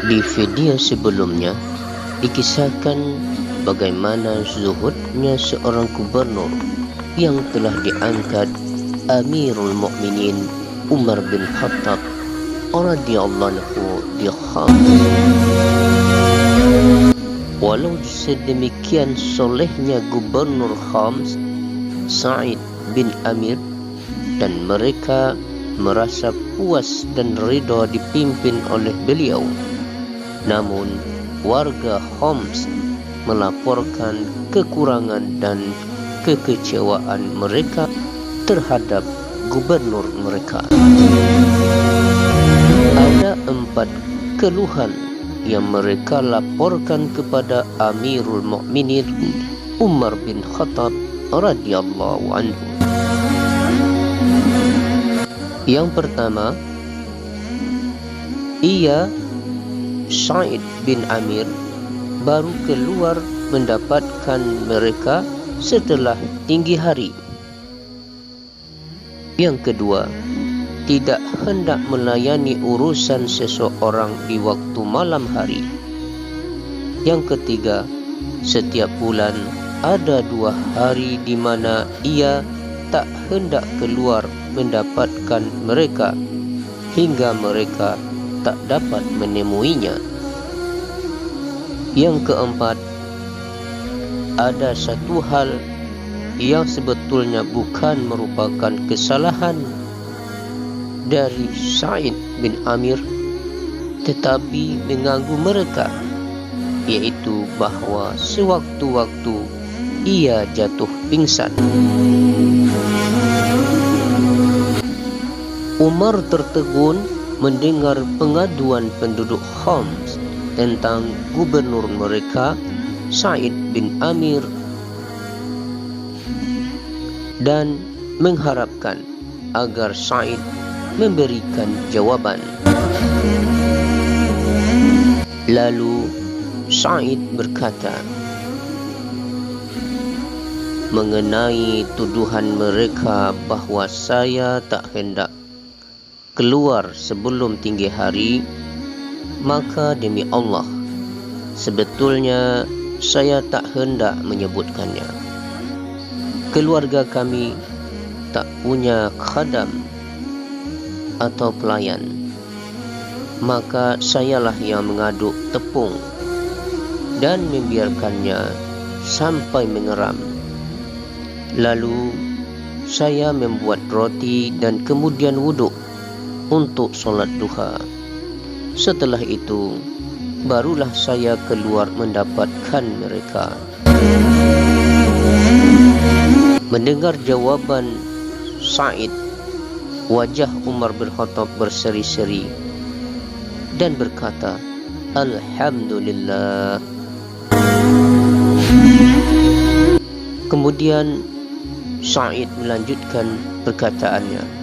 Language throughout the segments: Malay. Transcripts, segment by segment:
Di video sebelumnya dikisahkan bagaimana zuhudnya seorang gubernur yang telah diangkat Amirul Mukminin Umar bin Khattab radhiyallahu anhu di Khams. Walau sedemikian solehnya gubernur Khams Sa'id bin Amir dan mereka merasa puas dan ridha dipimpin oleh beliau, namun warga Homs melaporkan kekurangan dan kekecewaan mereka terhadap gubernur mereka. Ada 4 keluhan yang mereka laporkan kepada Amirul Mukminin Umar bin Khattab radhiyallahu anhu. Yang pertama, Sa'id bin Amir baru keluar mendapatkan mereka setelah tinggi hari. Yang kedua, tidak hendak melayani urusan seseorang di waktu malam hari. Yang ketiga, setiap bulan ada 2 hari di mana ia tak hendak keluar mendapatkan mereka hingga mereka tak dapat menemuinya. Yang keempat, ada satu hal yang sebetulnya bukan merupakan kesalahan dari Sa'id bin Amir tetapi mengganggu mereka, yaitu bahawa sewaktu-waktu ia jatuh pingsan. Umar tertegun mendengar pengaduan penduduk Homs tentang gubernur mereka Sa'id bin Amir dan mengharapkan agar Sa'id memberikan jawaban. Lalu Sa'id berkata, mengenai tuduhan mereka bahawa saya tak hendak keluar sebelum tinggi hari, maka demi Allah, sebetulnya saya tak hendak menyebutkannya. Keluarga kami tak punya khadam atau pelayan, maka sayalah yang mengaduk tepung dan membiarkannya sampai mengeram. Lalu saya membuat roti dan kemudian wuduk untuk solat duha. Setelah itu barulah saya keluar mendapatkan mereka. Mendengar jawaban Sa'id, wajah Umar bin Khattab berseri-seri dan berkata, Alhamdulillah. Kemudian Sa'id melanjutkan perkataannya,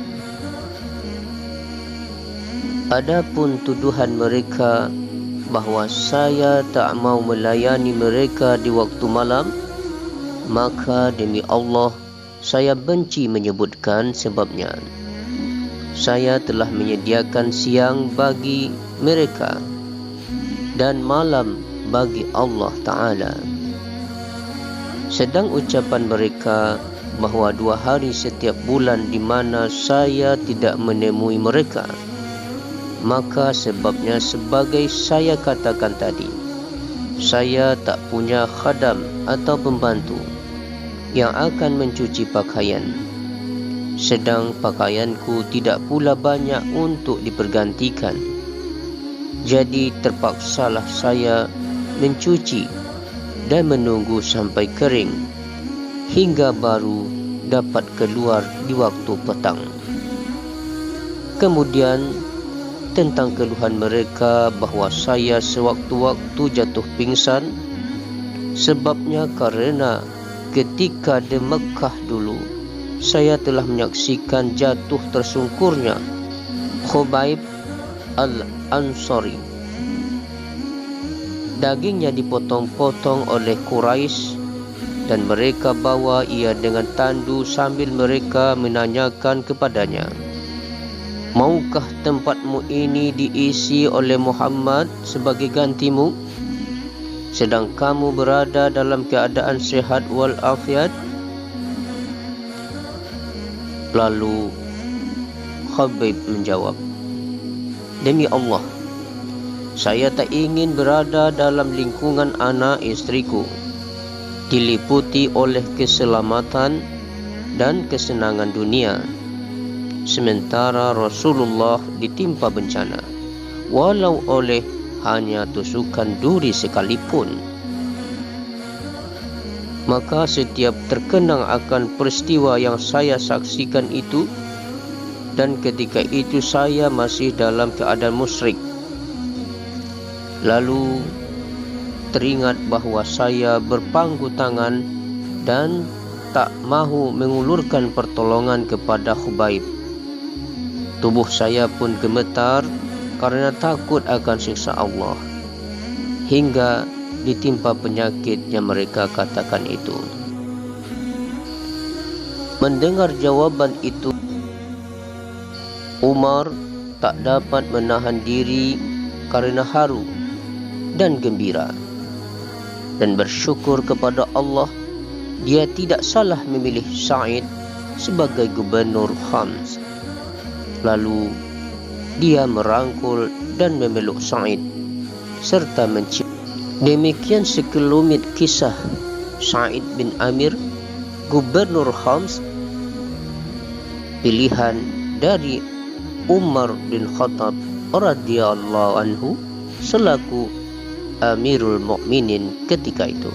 adapun tuduhan mereka bahawa saya tak mau melayani mereka di waktu malam, maka demi Allah saya benci menyebutkan sebabnya. Saya telah menyediakan siang bagi mereka dan malam bagi Allah Ta'ala. Sedang ucapan mereka bahawa 2 hari setiap bulan di mana saya tidak menemui mereka, maka sebabnya sebagai saya katakan tadi, saya tak punya khadam atau pembantu yang akan mencuci pakaian, sedang pakaianku tidak pula banyak untuk dipergantikan. Jadi terpaksalah saya mencuci dan menunggu sampai kering hingga baru dapat keluar di waktu petang. Kemudian tentang keluhan mereka bahawa saya sewaktu-waktu jatuh pingsan, sebabnya karena ketika di Mekah dulu saya telah menyaksikan jatuh tersungkurnya Khubaib al-Ansari. Dagingnya dipotong-potong oleh Quraisy dan mereka bawa ia dengan tandu sambil mereka menanyakan kepadanya, Maukah tempatmu ini diisi oleh Muhammad sebagai gantimu, sedang kamu berada dalam keadaan sehat walafiat? Lalu Khabib menjawab, demi Allah, saya tak ingin berada dalam lingkungan anak istriku, diliputi oleh keselamatan dan kesenangan dunia, sementara Rasulullah ditimpa bencana, walau oleh hanya tusukan duri sekalipun. Maka setiap terkenang akan peristiwa yang saya saksikan itu, dan ketika itu saya masih dalam keadaan musyrik, lalu teringat bahawa saya berpangku tangan dan tak mahu mengulurkan pertolongan kepada Khubaib. Tubuh saya pun gemetar karena takut akan siksa Allah, hingga ditimpa penyakit yang mereka katakan itu. Mendengar jawaban itu, Umar tak dapat menahan diri karena haru dan gembira, dan bersyukur kepada Allah dia tidak salah memilih Sa'id sebagai gubernur Khams. Lalu dia merangkul dan memeluk Sa'id serta mencium. Demikian sekelumit kisah Sa'id bin Amir, gubernur Khams, pilihan dari Umar bin Khattab radhiyallahu anhu selaku Amirul Mukminin ketika itu.